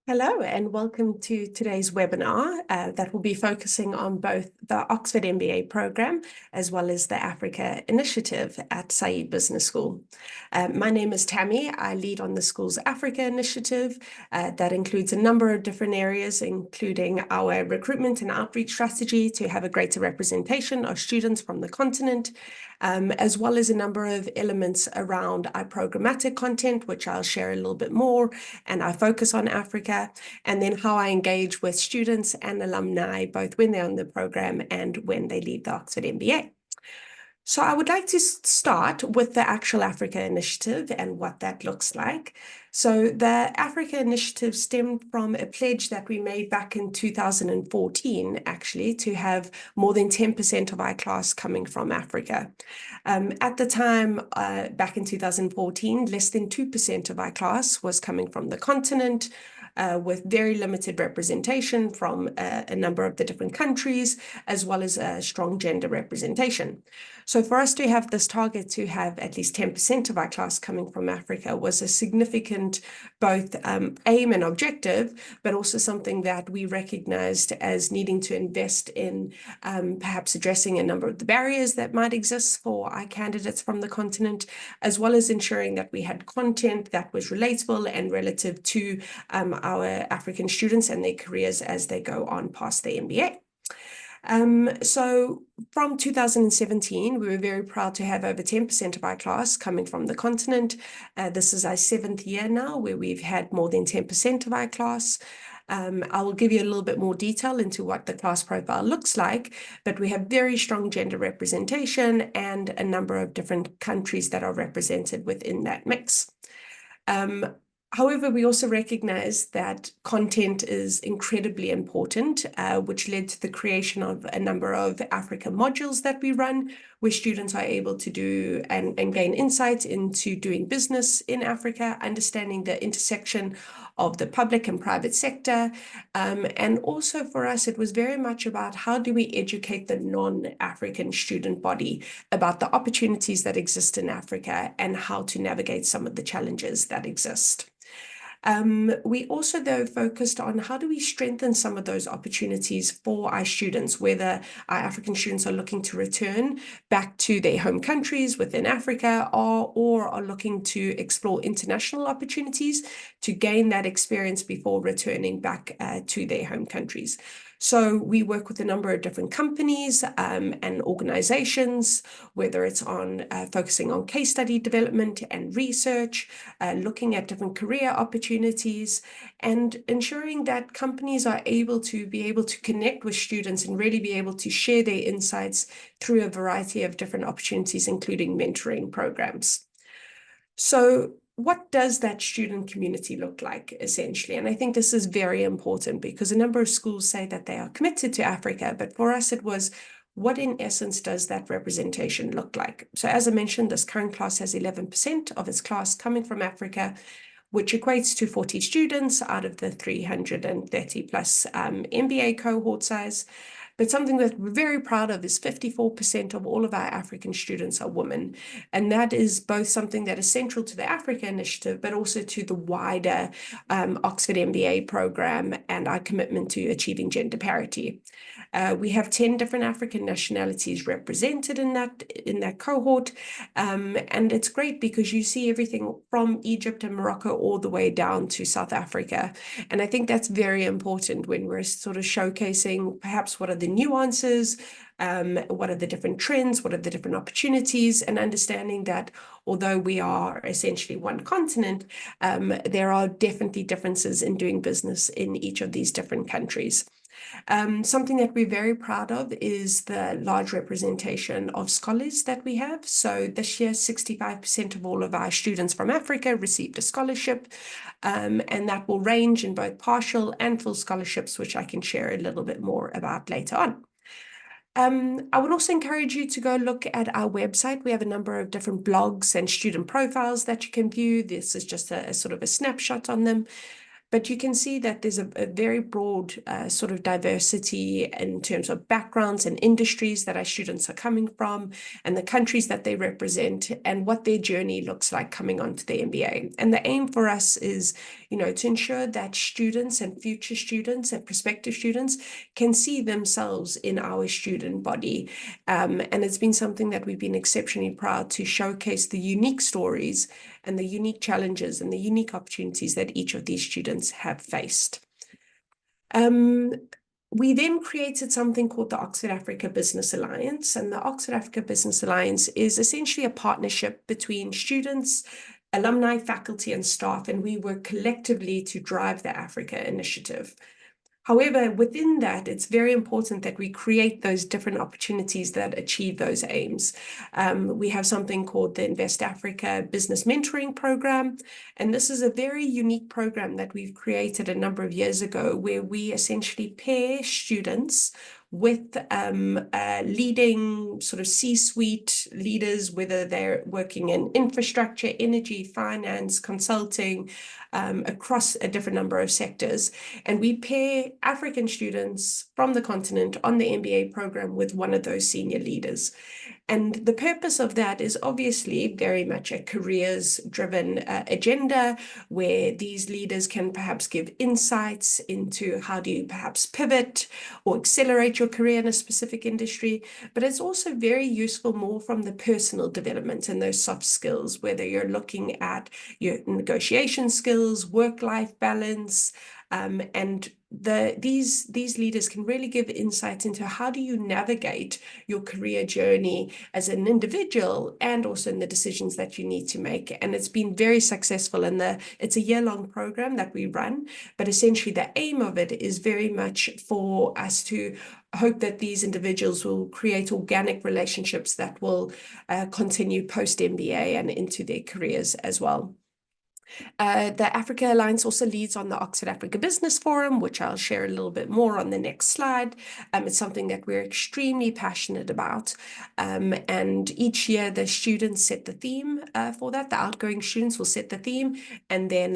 Hello and welcome to today's webinar that will be focusing on both the Oxford MBA program as well as the Africa Initiative at Saïd Business School. My name is Tammy. I lead on the school's Africa Initiative. That includes a number of different areas, including our recruitment and outreach strategy to have a greater representation of students from the continent, as well as a number of elements around our programmatic content, which I'll share a little bit more, and I focus on Africa, and then how I engage with students and alumni, both when they're on the program and when they leave the Oxford MBA. So I would like to start with the actual Africa Initiative and what that looks like. So the Africa Initiative stemmed from a pledge that we made back in 2014, actually, to have more than 10% of our class coming from Africa. At the time, back in 2014, less than 2% of our class was coming from the continent, with very limited representation from a number of the different countries, as well as a strong gender representation. So for us to have this target to have at least 10% of our class coming from Africa was a significant both aim and objective, but also something that we recognized as needing to invest in perhaps addressing a number of the barriers that might exist for our candidates from the continent, as well as ensuring that we had content that was relatable and relative to our African students and their careers as they go on past the MBA. So from 2017, we were very proud to have over 10% of our class coming from the continent. This is our 7th year now where we've had more than 10% of our class. I will give you a little bit more detail into what the class profile looks like, but we have very strong gender representation and a number of different countries that are represented within that mix. However, we also recognize that content is incredibly important, which led to the creation of a number of Africa modules that we run, where students are able to do and gain insights into doing business in Africa, understanding the intersection of the public and private sector. And also for us, it was very much about how do we educate the non-African student body about the opportunities that exist in Africa and how to navigate some of the challenges that exist. We also, though, focused on how do we strengthen some of those opportunities for our students, whether our African students are looking to return back to their home countries within Africa or are looking to explore international opportunities to gain that experience before returning back to their home countries. So we work with a number of different companies and organizations, whether it's on focusing on case study development and research, looking at different career opportunities, and ensuring that companies are able to connect with students and really be able to share their insights through a variety of different opportunities, including mentoring programs. So what does that student community look like, essentially? And I think this is very important because a number of schools say that they are committed to Africa, but for us it was, what in essence does that representation look like? So as I mentioned, this current class has 11% of its class coming from Africa, which equates to 40 students out of the 330 plus MBA cohort size. But something that we're very proud of is 54% of all of our African students are women. And that is both something that is central to the Africa Initiative, but also to the wider Oxford MBA program and our commitment to achieving gender parity. We have 10 different African nationalities represented in that cohort. And it's great because you see everything from Egypt and Morocco all the way down to South Africa. And I think that's very important when we're sort of showcasing perhaps what are the nuances, what are the different trends, what are the different opportunities, and understanding that although we are essentially one continent, there are definitely differences in doing business in each of these different countries. Something that we're very proud of is the large representation of scholars that we have. So this year, 65% of all of our students from Africa received a scholarship, and that will range in both partial and full scholarships, which I can share a little bit more about later on. I would also encourage you to go look at our website. We have a number of different blogs and student profiles that you can view. This is just a sort of a snapshot on them. But you can see that there's a very broad sort of diversity in terms of backgrounds and industries that our students are coming from, and the countries that they represent, and what their journey looks like coming onto the MBA. And the aim for us is, to ensure that students and future students and prospective students can see themselves in our student body. And it's been something that we've been exceptionally proud to showcase the unique stories and the unique challenges and the unique opportunities that each of these students have faced. We then created something called the Oxford Africa Business Alliance. And the Oxford Africa Business Alliance is essentially a partnership between students, alumni, faculty, and staff, and we work collectively to drive the Africa initiative. However, within that, it's very important that we create those different opportunities that achieve those aims. We have something called the Invest Africa Business Mentoring Program, and this is a very unique program that we've created a number of years ago, where we essentially pair students with leading sort of C-suite leaders, whether they're working in infrastructure, energy, finance, consulting, across a different number of sectors. And we pair African students from the continent on the MBA program with one of those senior leaders. And the purpose of that is obviously very much a careers-driven agenda, where these leaders can perhaps give insights into how do you perhaps pivot or accelerate your career in a specific industry. But it's also very useful more from the personal development and those soft skills, whether you're looking at your negotiation skills, work-life balance, and these leaders can really give insight into how do you navigate your career journey as an individual, and also in the decisions that you need to make. And it's been very successful, and it's a year-long program that we run, but essentially the aim of it is very much for us to hope that these individuals will create organic relationships that will continue post-MBA and into their careers as well. The Africa Alliance also leads on the Oxford Africa Business Forum, which I'll share a little bit more on the next slide. It's something that we're extremely passionate about. And each year the students set the theme for that. The outgoing students will set the theme, and then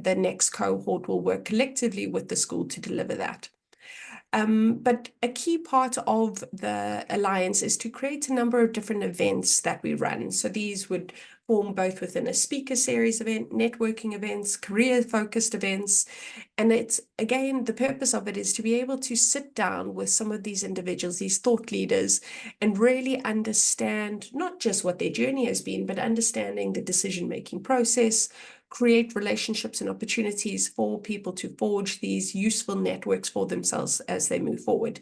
the next cohort will work collectively with the school to deliver that. But a key part of the Alliance is to create a number of different events that we run. So these would form both within a speaker series event, networking events, career-focused events. And it's, again, the purpose of it is to be able to sit down with some of these individuals, these thought leaders, and really understand not just what their journey has been, but understanding the decision-making process, create relationships and opportunities for people to forge these useful networks for themselves as they move forward.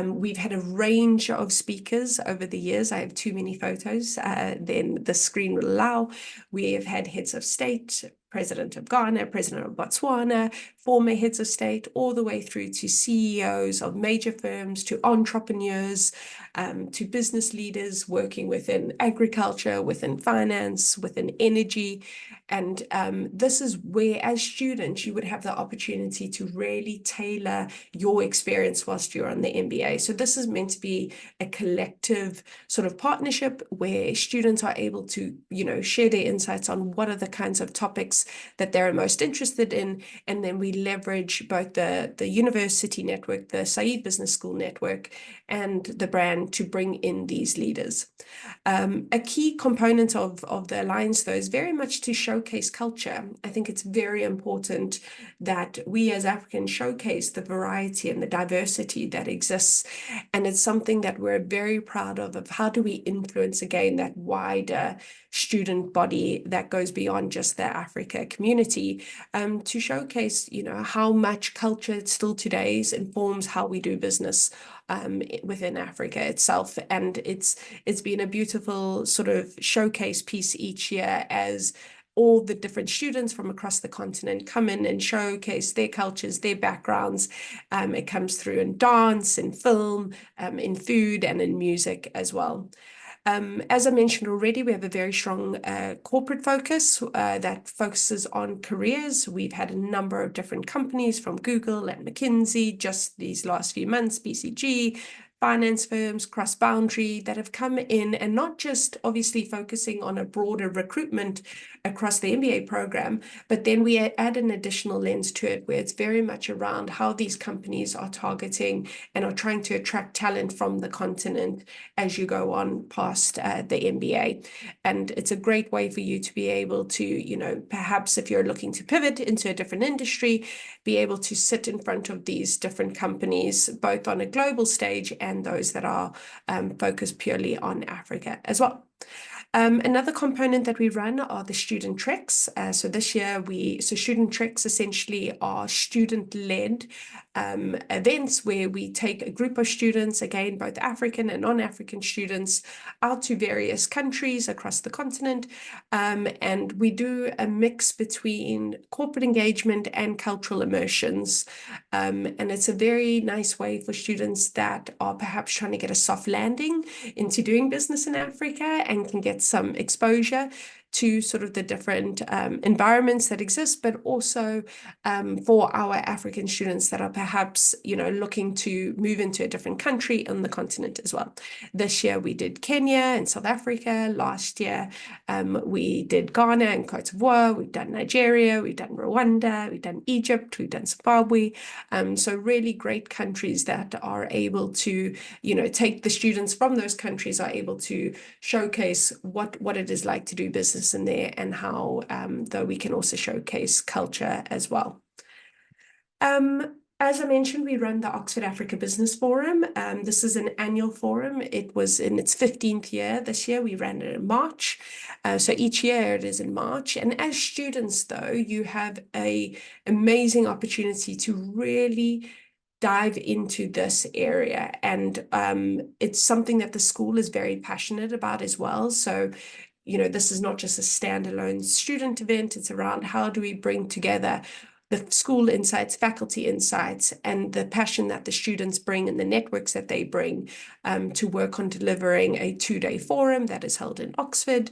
We've had a range of speakers over the years. I have too many photos than the screen will allow. We have had heads of state, President of Ghana, President of Botswana, former heads of state, all the way through to CEOs of major firms, to entrepreneurs, to business leaders working within agriculture, within finance, within energy. And this is where, as students, you would have the opportunity to really tailor your experience whilst you're on the MBA. So this is meant to be a collective sort of partnership where students are able to, share their insights on what are the kinds of topics that they're most interested in. And then we leverage both the university network, the Saïd Business School network, and the brand to bring in these leaders. A key component of the Alliance, though, is very much to showcase culture. I think it's very important that we as Africans showcase the variety and the diversity that exists. And it's something that we're very proud of how do we influence, again, that wider student body that goes beyond just the Africa community, to showcase, how much culture still today informs how we do business within Africa itself. And it's been a beautiful sort of showcase piece each year as all the different students from across the continent come in and showcase their cultures, their backgrounds. It comes through in dance, in film, in food, and in music as well. As I mentioned already, we have a very strong corporate focus that focuses on careers. We've had a number of different companies from Google and McKinsey just these last few months, BCG, finance firms, cross-boundary, that have come in and not just obviously focusing on a broader recruitment across the MBA program, but then we add an additional lens to it where it's very much around how these companies are targeting and are trying to attract talent from the continent as you go on past the MBA. And it's a great way for you to be able to, you know, perhaps if you're looking to pivot into a different industry, be able to sit in front of these different companies, both on a global stage and those that are focused purely on Africa as well. Another component that we run are the student treks. So this year student treks essentially are student-led events where we take a group of students, again, both African and non-African students, out to various countries across the continent. And we do a mix between corporate engagement and cultural immersions. And it's a very nice way for students that are perhaps trying to get a soft landing into doing business in Africa and can get some exposure to sort of the different environments that exist, but also for our African students that are perhaps, you know, looking to move into a different country on the continent as well. This year we did Kenya and South Africa. Last year we did Ghana and Cote d'Ivoire. We've done Nigeria, we've done Rwanda, we've done Egypt, we've done Zimbabwe. So really great countries that are able to, you know, take the students from those countries are able to showcase what it is like to do business in there, and how though we can also showcase culture as well. As I mentioned, we run the Oxford Africa Business Forum. This is an annual forum. It was in its 15th year this year. We ran it in March. So each year it is in March. And as students, though, you have an amazing opportunity to really dive into this area. And it's something that the school is very passionate about as well. So, you know, this is not just a standalone student event. It's around how do we bring together the school insights, faculty insights, and the passion that the students bring and the networks that they bring to work on delivering a 2-day forum that is held in Oxford.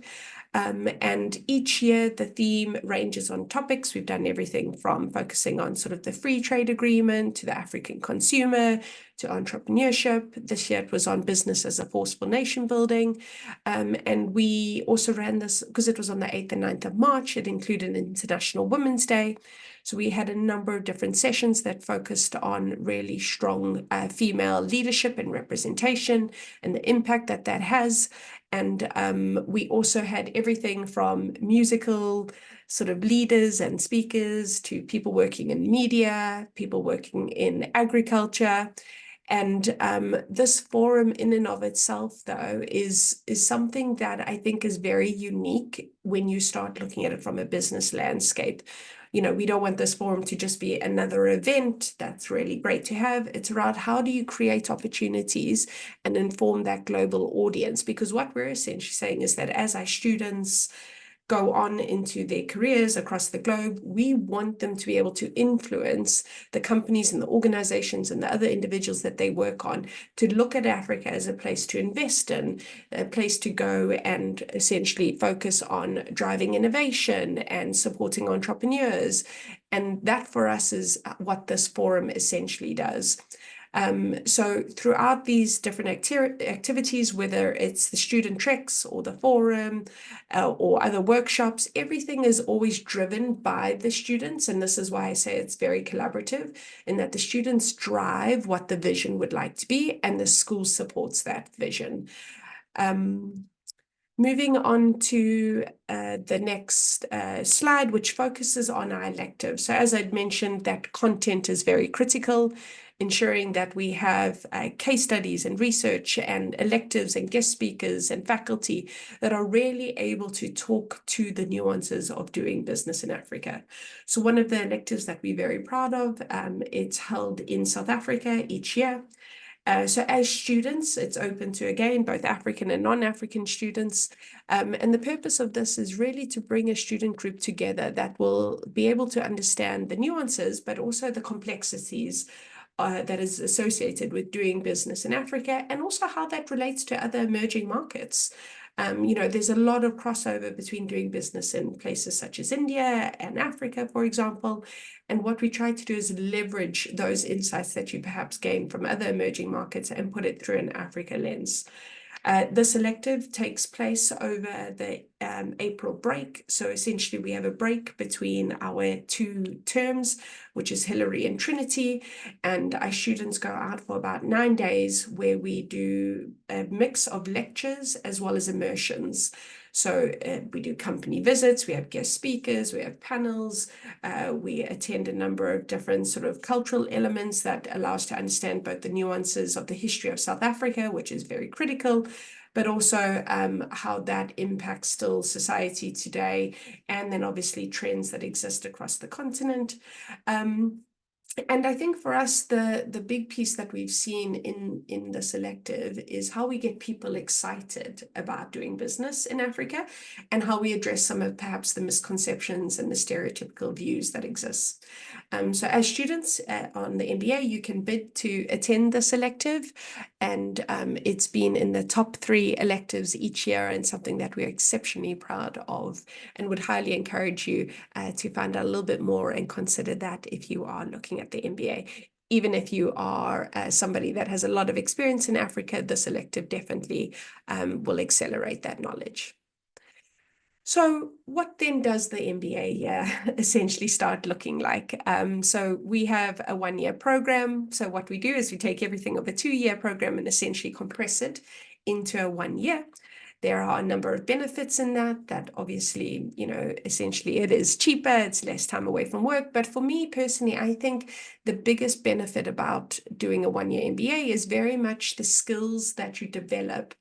And each year the theme ranges on topics. We've done everything from focusing on sort of the free trade agreement to the African consumer to entrepreneurship. This year it was on business as a force for nation building. And we also ran this because it was on the 8th and 9th of March. It included International Women's Day. So we had a number of different sessions that focused on really strong female leadership and representation and the impact that that has. And we also had everything from musical sort of leaders and speakers to people working in media, people working in agriculture. And this forum in and of itself, though, is something that I think is very unique when you start looking at it from a business landscape. You know, we don't want this forum to just be another event. That's really great to have. It's around how do you create opportunities and inform that global audience? Because what we're essentially saying is that as our students go on into their careers across the globe, we want them to be able to influence the companies and the organizations and the other individuals that they work on to look at Africa as a place to invest in, a place to go and essentially focus on driving innovation and supporting entrepreneurs. And that for us is what this forum essentially does. So throughout these different activities, whether it's the student treks or the forum or other workshops, everything is always driven by the students. And this is why I say it's very collaborative, in that the students drive what the vision would like to be, and the school supports that vision. Moving on to the next slide, which focuses on our electives. So as I'd mentioned, that content is very critical, ensuring that we have case studies and research and electives and guest speakers and faculty that are really able to talk to the nuances of doing business in Africa. So one of the electives that we're very proud of, it's held in South Africa each year. So as students, it's open to, again, both African and non-African students. And the purpose of this is really to bring a student group together that will be able to understand the nuances, but also the complexities that is associated with doing business in Africa, and also how that relates to other emerging markets. You know, there's a lot of crossover between doing business in places such as India and Africa, for example. And what we try to do is leverage those insights that you perhaps gain from other emerging markets and put it through an Africa lens. This elective takes place over the April break. So essentially we have a break between our 2 terms, which is Hilary and Trinity, and our students go out for about 9 days where we do a mix of lectures as well as immersions. So we do company visits, we have guest speakers, we have panels, we attend a number of different sort of cultural elements that allow us to understand both the nuances of the history of South Africa, which is very critical, but also how that impacts still society today, and then obviously trends that exist across the continent. And I think for us, the big piece that we've seen in this elective is how we get people excited about doing business in Africa, and how we address some of perhaps the misconceptions and the stereotypical views that exist. So as students on the MBA, you can bid to attend this elective, and it's been in the top 3 electives each year, and something that we're exceptionally proud of, and would highly encourage you to find out a little bit more and consider that if you are looking at the MBA. Even if you are somebody that has a lot of experience in Africa, this elective definitely will accelerate that knowledge. So what then does the MBA essentially start looking like? So we have a 1-year program. So what we do is we take everything of a 2-year program and essentially compress it into a 1 year. There are a number of benefits in that obviously, essentially it is cheaper, it's less time away from work. But for me personally, I think the biggest benefit about doing a 1-year MBA is very much the skills that you develop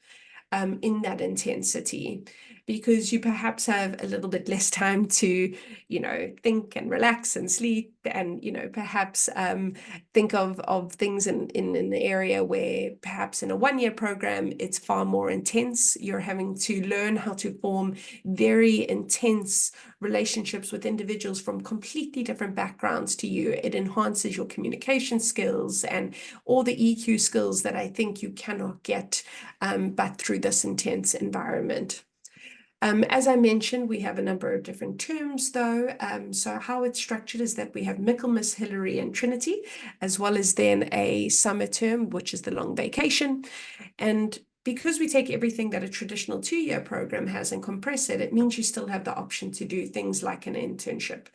in that intensity, because you perhaps have a little bit less time to, think and relax and sleep, and, perhaps think of things in an area where perhaps in a 1-year program, it's far more intense. You're having to learn how to form very intense relationships with individuals from completely different backgrounds to you. It enhances your communication skills and all the EQ skills that I think you cannot get but through this intense environment. As I mentioned, we have a number of different terms though. So how it's structured is that we have Michaelmas, Hilary, and Trinity, as well as then a summer term, which is the long vacation. And because we take everything that a traditional 2-year program has and compress it, it means you still have the option to do things like an internship.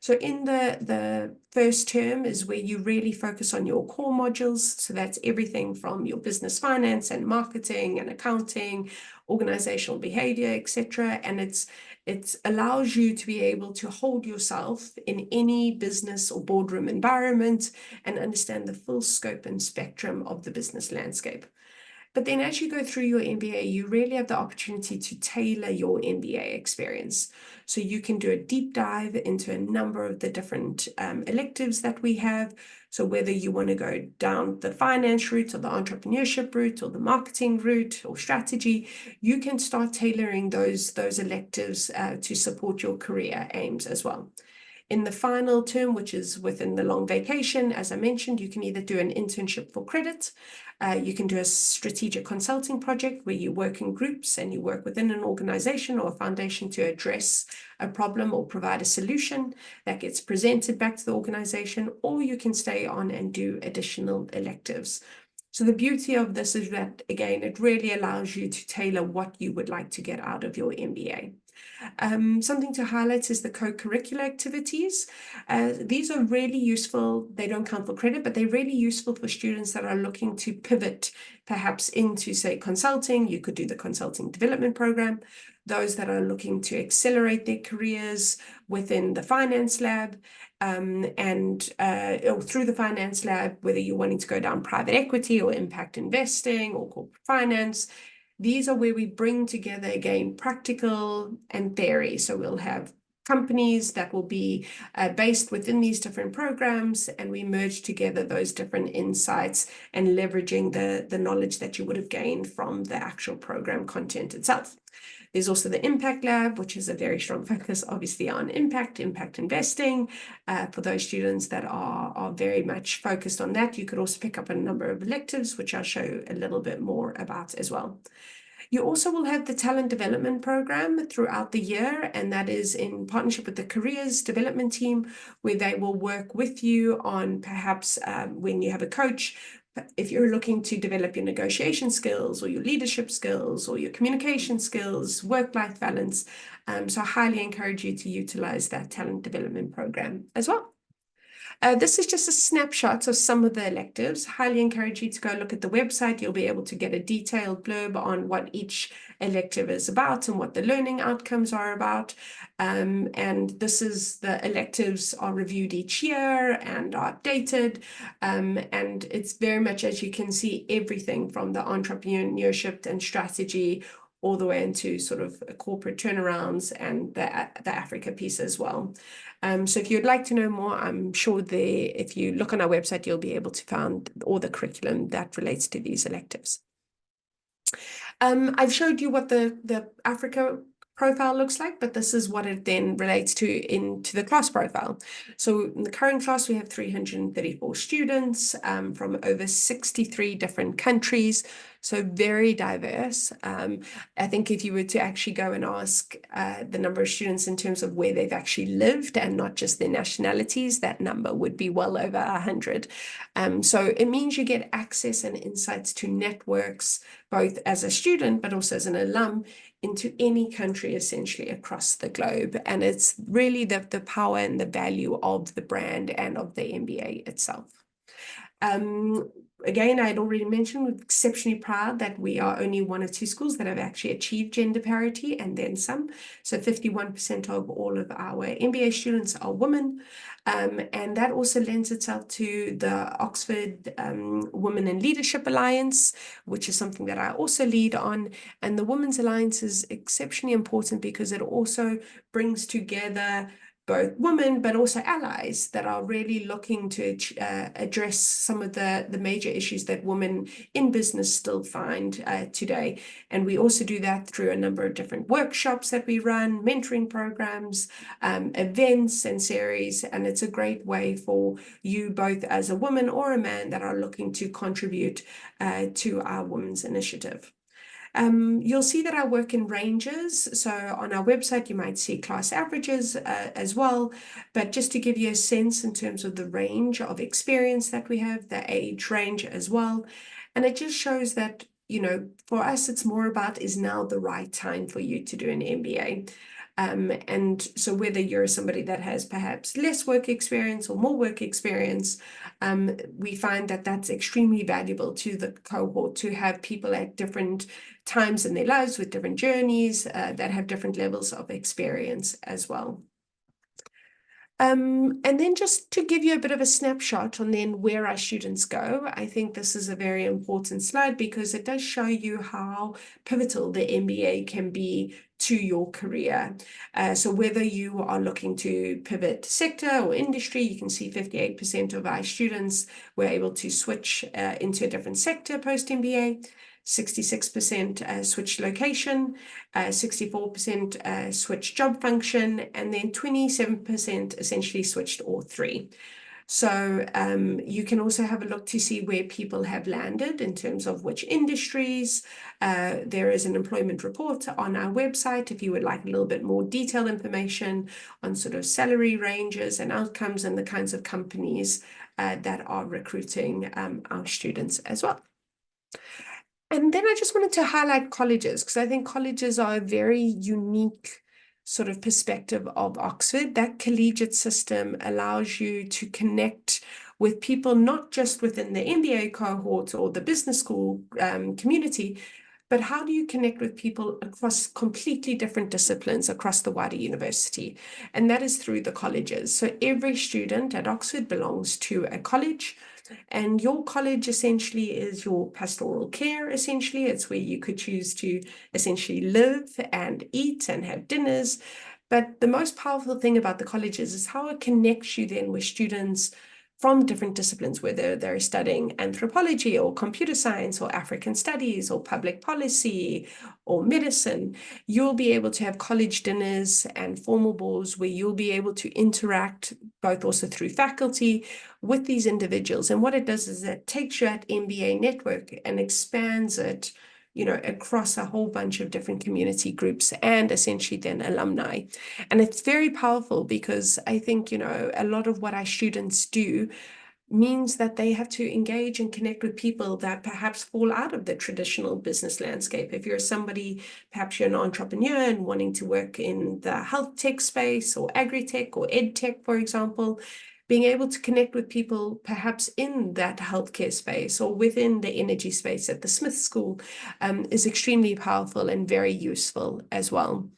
So in the first term is where you really focus on your core modules. So that's everything from your business finance and marketing and accounting, organizational behavior, etc. And it allows you to be able to hold yourself in any business or boardroom environment and understand the full scope and spectrum of the business landscape. But then as you go through your MBA, you really have the opportunity to tailor your MBA experience. So you can do a deep dive into a number of the different electives that we have. So whether you want to go down the finance route or the entrepreneurship route or the marketing route or strategy, you can start tailoring those electives to support your career aims as well. In the final term, which is within the long vacation, as I mentioned, you can either do an internship for credit, you can do a strategic consulting project where you work in groups and you work within an organization or a foundation to address a problem or provide a solution that gets presented back to the organization, or you can stay on and do additional electives. So the beauty of this is that, again, it really allows you to tailor what you would like to get out of your MBA. Something to highlight is the co-curricular activities. These are really useful. They don't count for credit, but they're really useful for students that are looking to pivot perhaps into, say, consulting. You could do the consulting development program. Those that are looking to accelerate their careers within the finance lab, or through the finance lab, whether you're wanting to go down private equity or impact investing or corporate finance. These are where we bring together, again, practical and theory. So we'll have companies that will be based within these different programs, and we merge together those different insights and leveraging the knowledge that you would have gained from the actual program content itself. There's also the Impact Lab, which is a very strong focus, obviously, on impact investing. For those students that are very much focused on that, you could also pick up a number of electives, which I'll show a little bit more about as well. You also will have the talent development program throughout the year, and that is in partnership with the careers development team, where they will work with you on perhaps when you have a coach, if you're looking to develop your negotiation skills or your leadership skills or your communication skills, work-life balance. So I highly encourage you to utilize that talent development program as well. This is just a snapshot of some of the electives. Highly encourage you to go look at the website. You'll be able to get a detailed blurb on what each elective is about and what the learning outcomes are about. And this is the electives are reviewed each year and are updated. And it's very much, as you can see, everything from the entrepreneurship and strategy all the way into sort of corporate turnarounds and the Africa piece as well. So if you'd like to know more, I'm sure if you look on our website, you'll be able to find all the curriculum that relates to these electives. I've showed you what the Africa profile looks like, but this is what it then relates to into the class profile. So in the current class, we have 334 students from over 63 different countries, so very diverse. I think if you were to actually go and ask the number of students in terms of where they've actually lived and not just their nationalities, that number would be well over 100. So it means you get access and insights to networks, both as a student, but also as an alum, into any country essentially across the globe. And it's really the power and the value of the brand and of the MBA itself. Again, I had already mentioned, we're exceptionally proud that we are only one of two schools that have actually achieved gender parity and then some. So 51% of all of our MBA students are women. And that also lends itself to the Oxford Women in Leadership Alliance, which is something that I also lead on. And the Women's Alliance is exceptionally important because it also brings together both women, but also allies that are really looking to address some of the major issues that women in business still find today. And we also do that through a number of different workshops that we run, mentoring programs, events and series. And it's a great way for you both as a woman or a man that are looking to contribute to our women's initiative. You'll see that I work in ranges. So on our website, you might see class averages as well. But just to give you a sense in terms of the range of experience that we have, the age range as well. And it just shows that, you know, for us, it's more about is now the right time for you to do an MBA. And so whether you're somebody that has perhaps less work experience or more work experience, we find that that's extremely valuable to the cohort to have people at different times in their lives with different journeys that have different levels of experience as well. And then just to give you a bit of a snapshot on then where our students go, I think this is a very important slide because it does show you how pivotal the MBA can be to your career. So whether you are looking to pivot sector or industry, you can see 58% of our students were able to switch into a different sector post-MBA. 66% switched location, 64% switched job function, and then 27% essentially switched all three. So you can also have a look to see where people have landed in terms of which industries. There is an employment report on our website if you would like a little bit more detailed information on sort of salary ranges and outcomes and the kinds of companies that are recruiting our students as well. And then I just wanted to highlight colleges because I think colleges are a very unique sort of perspective of Oxford. That collegiate system allows you to connect with people, not just within the MBA cohort or the business school community, but how do you connect with people across completely different disciplines across the wider university? And that is through the colleges. So every student at Oxford belongs to a college. And your college essentially is your pastoral care, essentially. It's where you could choose to essentially live and eat and have dinners. But the most powerful thing about the colleges is how it connects you then with students from different disciplines, whether they're studying anthropology or computer science or African studies or public policy or medicine. You'll be able to have college dinners and formal balls where you'll be able to interact both also through faculty with these individuals. And what it does is it takes you at MBA network and expands it, you know, across a whole bunch of different community groups and essentially then alumni. And it's very powerful because I think, you know, a lot of what our students do means that they have to engage and connect with people that perhaps fall out of the traditional business landscape. If you're somebody, perhaps you're an entrepreneur and wanting to work in the health tech space or agri-tech or ed tech, for example, being able to connect with people perhaps in that healthcare space or within the energy space at the Smith School is extremely powerful and very useful as well.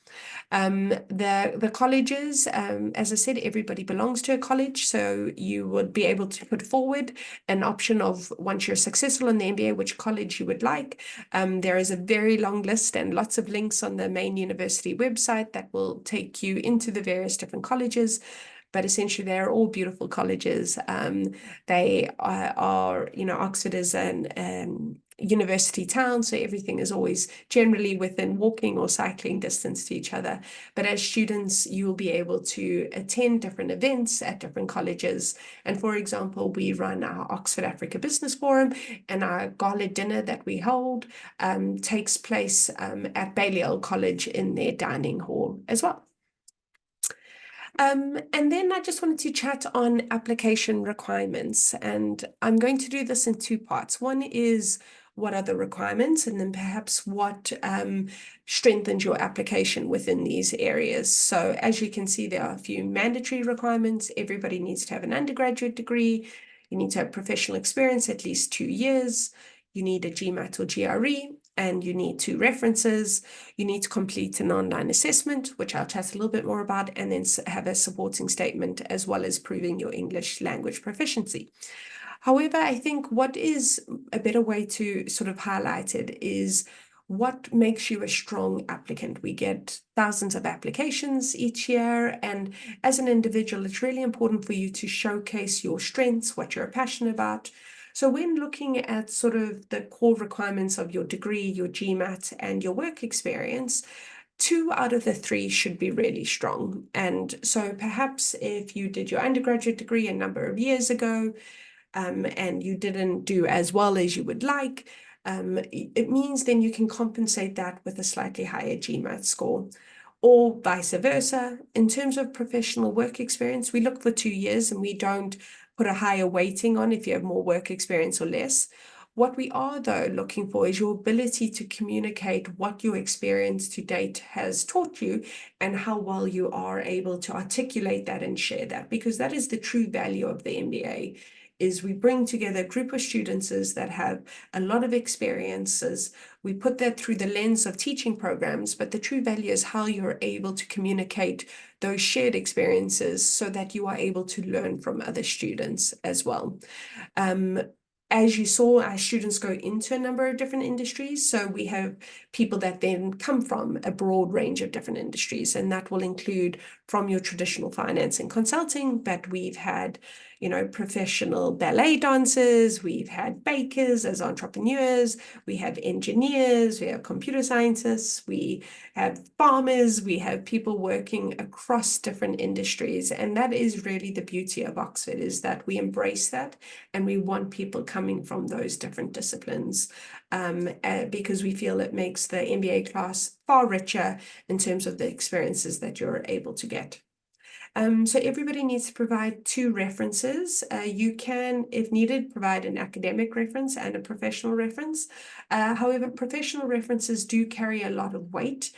The colleges, as I said, everybody belongs to a college, so you would be able to put forward an option of, once you're successful in the MBA, which college you would like. There is a very long list and lots of links on the main university website that will take you into the various different colleges. But essentially, they're all beautiful colleges. They are, Oxford is an university town, so everything is always generally within walking or cycling distance to each other. But as students, you will be able to attend different events at different colleges. And for example, we run our Oxford Africa Business Forum, and our gala dinner that we hold takes place at Balliol College in their dining hall as well. And then I just wanted to chat on application requirements, and I'm going to do this in two parts. One is what are the requirements, and then perhaps what strengthens your application within these areas. So as you can see, there are a few mandatory requirements. Everybody needs to have an undergraduate degree. You need to have professional experience, at least 2 years. You need a GMAT or GRE, and you need 2 references. You need to complete an online assessment, which I'll chat a little bit more about, and then have a supporting statement as well as proving your English language proficiency. However, I think what is a better way to sort of highlight it is what makes you a strong applicant. We get thousands of applications each year, and as an individual, it's really important for you to showcase your strengths, what you're passionate about. So when looking at sort of the core requirements of your degree, your GMAT, and your work experience, 2 out of the 3 should be really strong. And so perhaps if you did your undergraduate degree a number of years ago, and you didn't do as well as you would like, it means then you can compensate that with a slightly higher GMAT score. Or vice versa. In terms of professional work experience, we look for 2 years and we don't put a higher weighting on if you have more work experience or less. What we are, though, looking for is your ability to communicate what your experience to date has taught you and how well you are able to articulate that and share that, because that is the true value of the MBA. Is we bring together a group of students that have a lot of experiences. We put that through the lens of teaching programs, but the true value is how you're able to communicate those shared experiences so that you are able to learn from other students as well. As you saw, our students go into a number of different industries. So we have people that then come from a broad range of different industries, and that will include from your traditional finance and consulting, but we've had, professional ballet dancers, we've had bakers as entrepreneurs, we have engineers, we have computer scientists, we have farmers, we have people working across different industries. And that is really the beauty of Oxford, is that we embrace that and we want people coming from those different disciplines, because we feel it makes the MBA class far richer in terms of the experiences that you're able to get. So everybody needs to provide 2 references. You can, if needed, provide an academic reference and a professional reference. However, professional references do carry a lot of weight.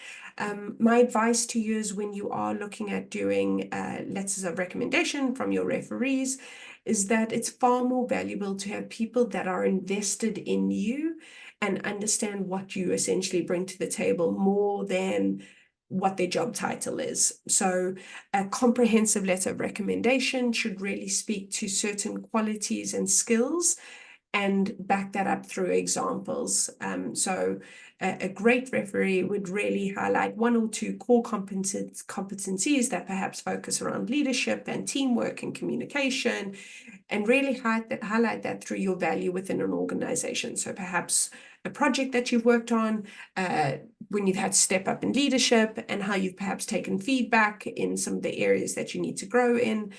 My advice to you is when you are looking at doing letters of recommendation from your referees, is that it's far more valuable to have people that are invested in you and understand what you essentially bring to the table more than what their job title is. So a comprehensive letter of recommendation should really speak to certain qualities and skills and back that up through examples. So a great referee would really highlight 1 or 2 core competencies that perhaps focus around leadership and teamwork and communication, and really highlight that through your value within an organization. So perhaps a project that you've worked on, when you've had to step up in leadership, and how you've perhaps taken feedback in some of the areas that you need to grow in.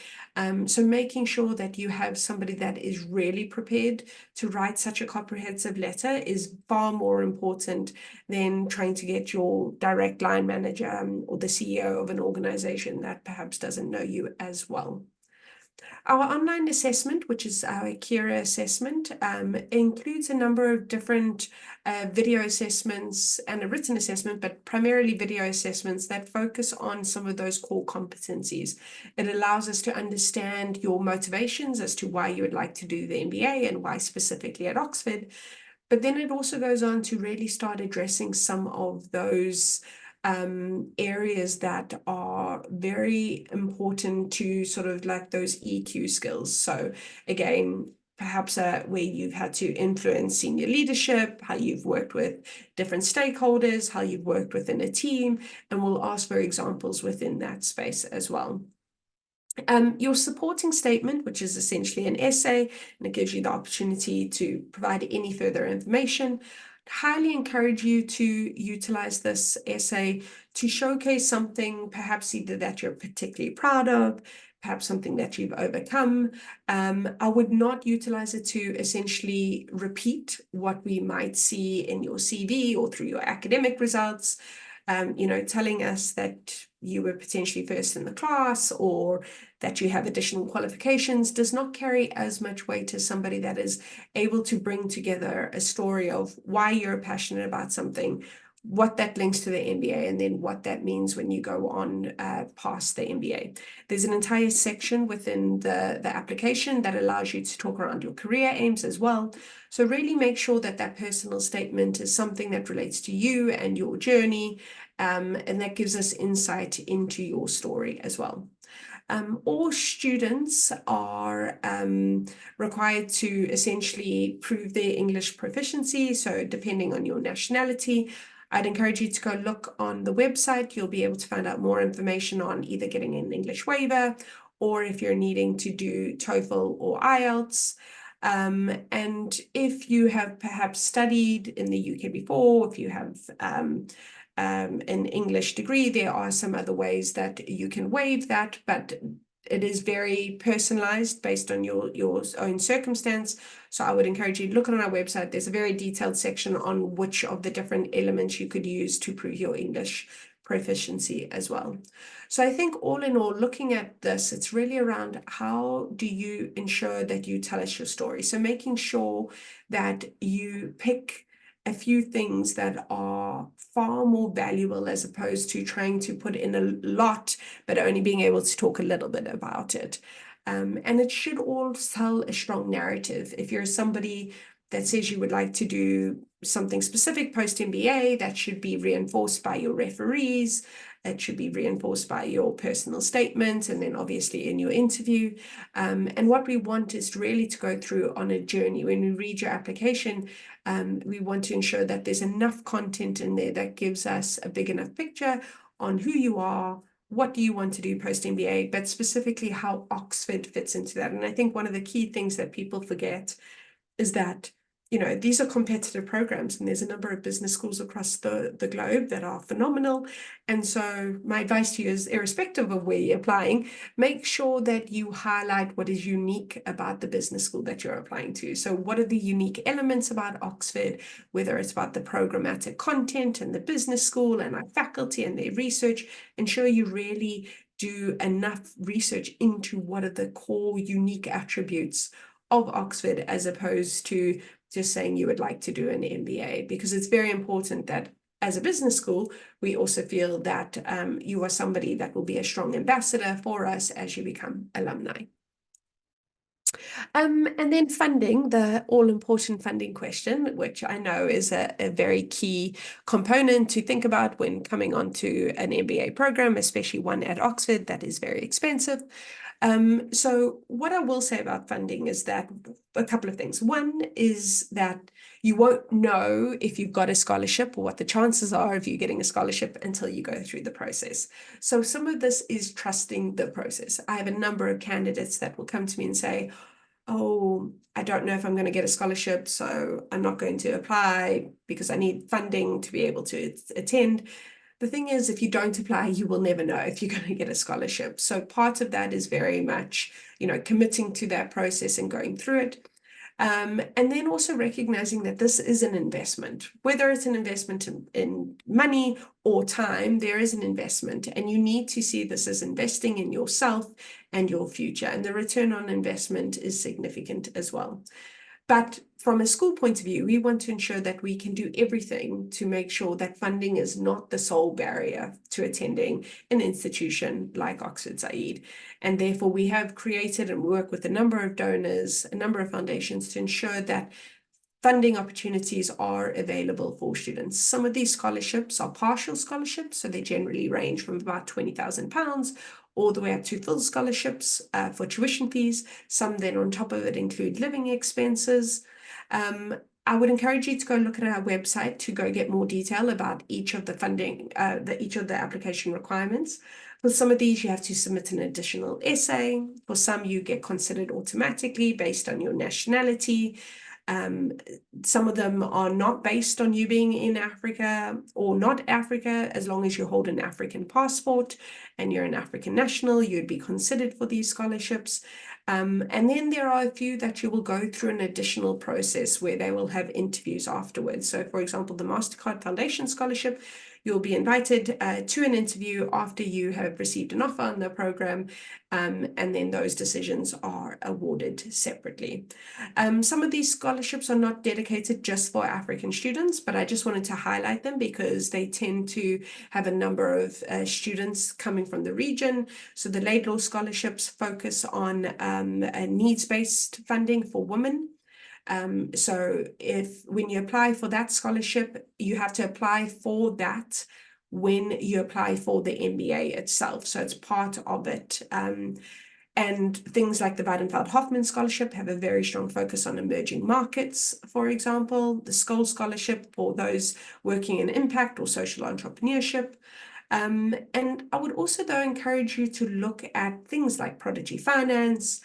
So making sure that you have somebody that is really prepared to write such a comprehensive letter is far more important than trying to get your direct line manager or the CEO of an organization that perhaps doesn't know you as well. Our online assessment, which is our Kira assessment, includes a number of different video assessments and a written assessment, but primarily video assessments that focus on some of those core competencies. It allows us to understand your motivations as to why you would like to do the MBA and why specifically at Oxford. But then it also goes on to really start addressing some of those areas that are very important to sort of like those EQ skills. So again, perhaps where you've had to influence senior leadership, how you've worked with different stakeholders, how you've worked within a team, and we'll ask for examples within that space as well. Your supporting statement, which is essentially an essay, and it gives you the opportunity to provide any further information. Highly encourage you to utilize this essay to showcase something, perhaps either that you're particularly proud of, perhaps something that you've overcome. I would not utilize it to essentially repeat what we might see in your CV or through your academic results. Telling us that you were potentially first in the class or that you have additional qualifications does not carry as much weight as somebody that is able to bring together a story of why you're passionate about something, what that links to the MBA, and then what that means when you go on past the MBA. There's an entire section within the application that allows you to talk around your career aims as well. So really make sure that that personal statement is something that relates to you and your journey, and that gives us insight into your story as well. All students are required to essentially prove their English proficiency. So depending on your nationality, I'd encourage you to go look on the website. You'll be able to find out more information on either getting an English waiver or if you're needing to do TOEFL or IELTS. And if you have perhaps studied in the UK before, if you have an English degree, there are some other ways that you can waive that, but it is very personalized based on your own circumstance. So I would encourage you to look on our website. There's a very detailed section on which of the different elements you could use to prove your English proficiency as well. So I think all in all, looking at this, it's really around how do you ensure that you tell us your story? So making sure that you pick a few things that are far more valuable as opposed to trying to put in a lot, but only being able to talk a little bit about it. And it should all tell a strong narrative. If you're somebody that says you would like to do something specific post-MBA, that should be reinforced by your referees. It should be reinforced by your personal statement and then obviously in your interview. And what we want is really to go through on a journey. When we read your application, we want to ensure that there's enough content in there that gives us a big enough picture on who you are, what do you want to do post-MBA, but specifically how Oxford fits into that. And I think one of the key things that people forget is that these are competitive programs, and there's a number of business schools across the globe that are phenomenal. And so my advice to you is, irrespective of where you're applying, make sure that you highlight what is unique about the business school that you're applying to. So what are the unique elements about Oxford, whether it's about the programmatic content and the business school and our faculty and their research. Ensure you really do enough research into what are the core unique attributes of Oxford, as opposed to just saying you would like to do an MBA, because it's very important that as a business school, we also feel that you are somebody that will be a strong ambassador for us as you become alumni. And then funding, the all-important funding question, which I know is a very key component to think about when coming onto an MBA program, especially one at Oxford that is very expensive. So what I will say about funding is that a couple of things. One is that you won't know if you've got a scholarship or what the chances are of you getting a scholarship until you go through the process. So some of this is trusting the process. I have a number of candidates that will come to me and say, oh, I don't know if I'm going to get a scholarship, so I'm not going to apply because I need funding to be able to attend. The thing is, if you don't apply, you will never know if you're going to get a scholarship. So part of that is very much, committing to that process and going through it. And then also recognizing that this is an investment, whether it's an investment in money or time, there is an investment, and you need to see this as investing in yourself and your future. And the return on investment is significant as well. But from a school point of view, we want to ensure that we can do everything to make sure that funding is not the sole barrier to attending an institution like Oxford Saïd. And therefore, we have created and work with a number of donors, a number of foundations to ensure that funding opportunities are available for students. Some of these scholarships are partial scholarships, so they generally range from about £20,000 all the way up to full scholarships for tuition fees. Some then on top of it include living expenses. I would encourage you to go look at our website to go get more detail about each of the funding, each of the application requirements. For some of these, you have to submit an additional essay. For some, you get considered automatically based on your nationality. Some of them are not based on you being in Africa or not Africa. As long as you hold an African passport and you're an African national, you'd be considered for these scholarships. And then there are a few that you will go through an additional process where they will have interviews afterwards. So for example, the MasterCard Foundation Scholarship, you'll be invited to an interview after you have received an offer on the program, and then those decisions are awarded separately. Some of these scholarships are not dedicated just for African students, but I just wanted to highlight them because they tend to have a number of students coming from the region. So the Laidlaw scholarships focus on needs-based funding for women. So when you apply for that scholarship, you have to apply for that when you apply for the MBA itself. So it's part of it. And things like the Weidenfeld-Hoffman Scholarship have a very strong focus on emerging markets, for example, the Skoll Scholarship for those working in impact or social entrepreneurship. And I would also, though, encourage you to look at things like Prodigy Finance,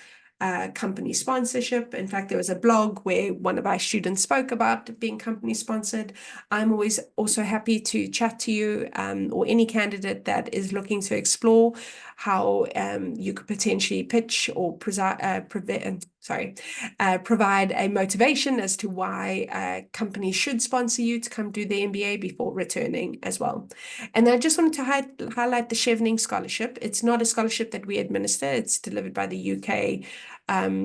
company sponsorship. In fact, there was a blog where one of our students spoke about being company sponsored. I'm always also happy to chat to you or any candidate that is looking to explore how you could potentially pitch or provide a motivation as to why companies should sponsor you to come do the MBA before returning as well. And I just wanted to highlight the Chevening Scholarship. It's not a scholarship that we administer. It's delivered by the UK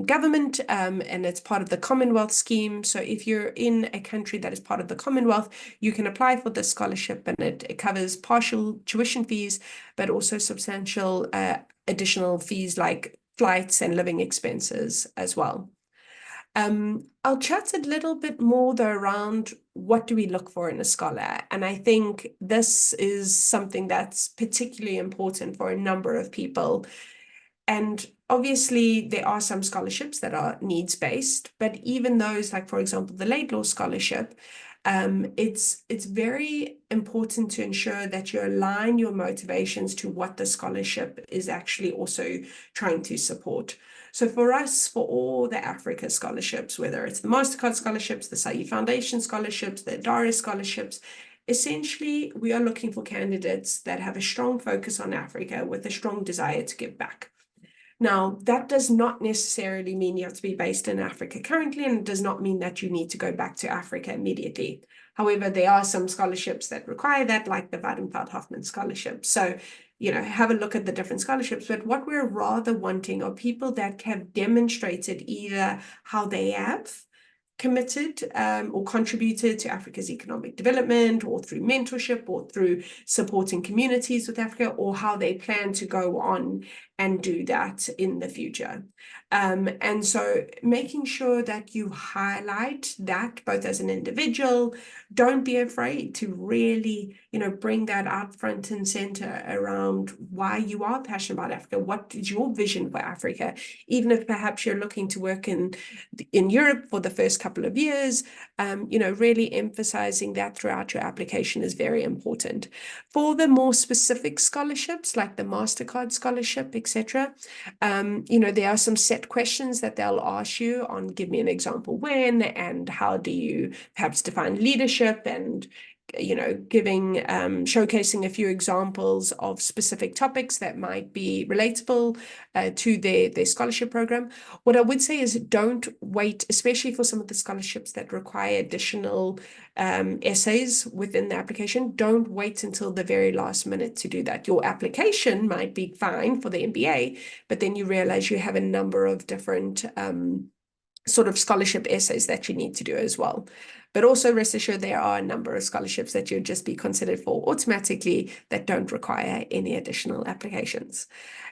government, and it's part of the Commonwealth scheme. So if you're in a country that is part of the Commonwealth, you can apply for this scholarship, and it covers partial tuition fees, but also substantial additional fees like flights and living expenses as well. I'll chat a little bit more though around what do we look for in a scholar. And I think this is something that's particularly important for a number of people. And obviously, there are some scholarships that are needs-based, but even those, like, for example, the Laidlaw Scholarship, it's very important to ensure that you align your motivations to what the scholarship is actually also trying to support. So for us, for all the Africa scholarships, whether it's the MasterCard scholarships, the Saïd Foundation scholarships, the Adara scholarships, essentially, we are looking for candidates that have a strong focus on Africa with a strong desire to give back. Now, that does not necessarily mean you have to be based in Africa currently, and it does not mean that you need to go back to Africa immediately. However, there are some scholarships that require that, like the Weidenfeld-Hoffman Scholarship. So, have a look at the different scholarships. But what we're rather wanting are people that have demonstrated either how they have committed or contributed to Africa's economic development, or through mentorship, or through supporting communities with Africa, or how they plan to go on and do that in the future. And so making sure that you highlight that both as an individual, don't be afraid to really, bring that out front and center around why you are passionate about Africa. What is your vision for Africa? Even if perhaps you're looking to work in Europe for the first couple of years, really emphasizing that throughout your application is very important. For the more specific scholarships, like the MasterCard scholarship, etc., there are some set questions that they'll ask you on, give me an example when, and how do you perhaps define leadership, and giving, showcasing a few examples of specific topics that might be relatable to their scholarship program. What I would say is don't wait, especially for some of the scholarships that require additional essays within the application. Don't wait until the very last minute to do that. Your application might be fine for the MBA, but then you realize you have a number of different sort of scholarship essays that you need to do as well. But also rest assured there are a number of scholarships that you'd just be considered for automatically that don't require any additional applications.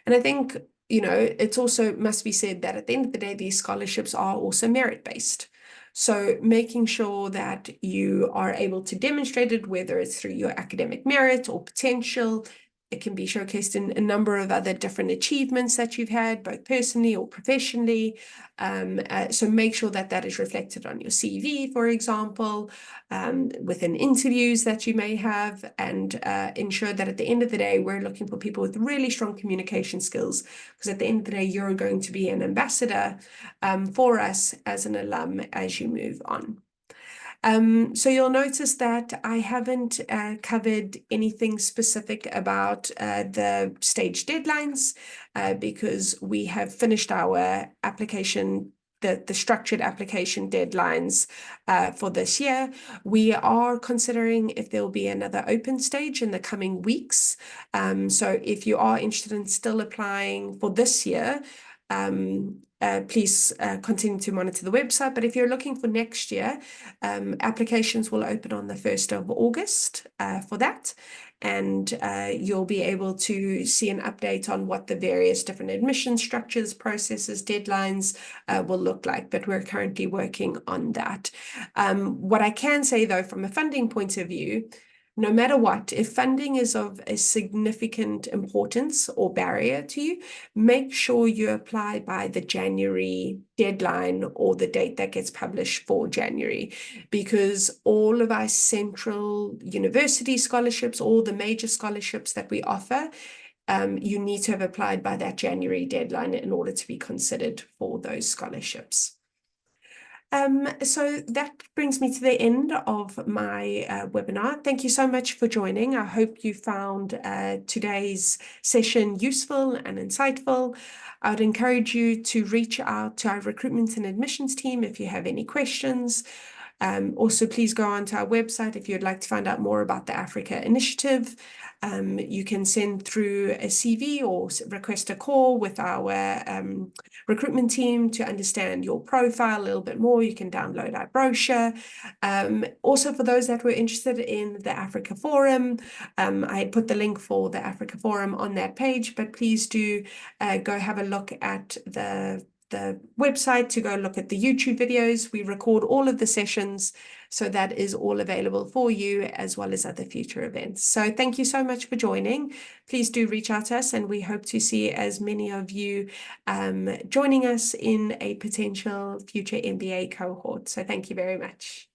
And I think, it also must be said that at the end of the day, these scholarships are also merit-based. So making sure that you are able to demonstrate it, whether it's through your academic merit or potential. It can be showcased in a number of other different achievements that you've had, both personally or professionally. So make sure that that is reflected on your CV, for example, within interviews that you may have, and ensure that at the end of the day, we're looking for people with really strong communication skills, because at the end of the day, you're going to be an ambassador for us as an alum as you move on. So you'll notice that I haven't covered anything specific about the stage deadlines because we have finished our application, the structured application deadlines for this year. We are considering if there will be another open stage in the coming weeks. So if you are interested in still applying for this year, please continue to monitor the website. But if you're looking for next year, applications will open on the 1st of August for that. And you'll be able to see an update on what the various different admission structures, processes, deadlines will look like. But we're currently working on that. What I can say, though, from a funding point of view, no matter what, if funding is of a significant importance or barrier to you, make sure you apply by the January deadline or the date that gets published for January, because all of our central university scholarships, all the major scholarships that we offer, you need to have applied by that January deadline in order to be considered for those scholarships. So that brings me to the end of my webinar. Thank you so much for joining. I hope you found today's session useful and insightful. I would encourage you to reach out to our recruitment and admissions team if you have any questions. Also, please go onto our website if you'd like to find out more about the Africa Initiative. You can send through a CV or request a call with our recruitment team to understand your profile a little bit more. You can download our brochure. Also, for those that were interested in the Africa Forum, I put the link for the Africa Forum on that page, but please do go have a look at the website to go look at the YouTube videos. We record all of the sessions, so that is all available for you, as well as other future events. So thank you so much for joining. Please do reach out to us, and we hope to see as many of you joining us in a potential future MBA cohort. So thank you very much.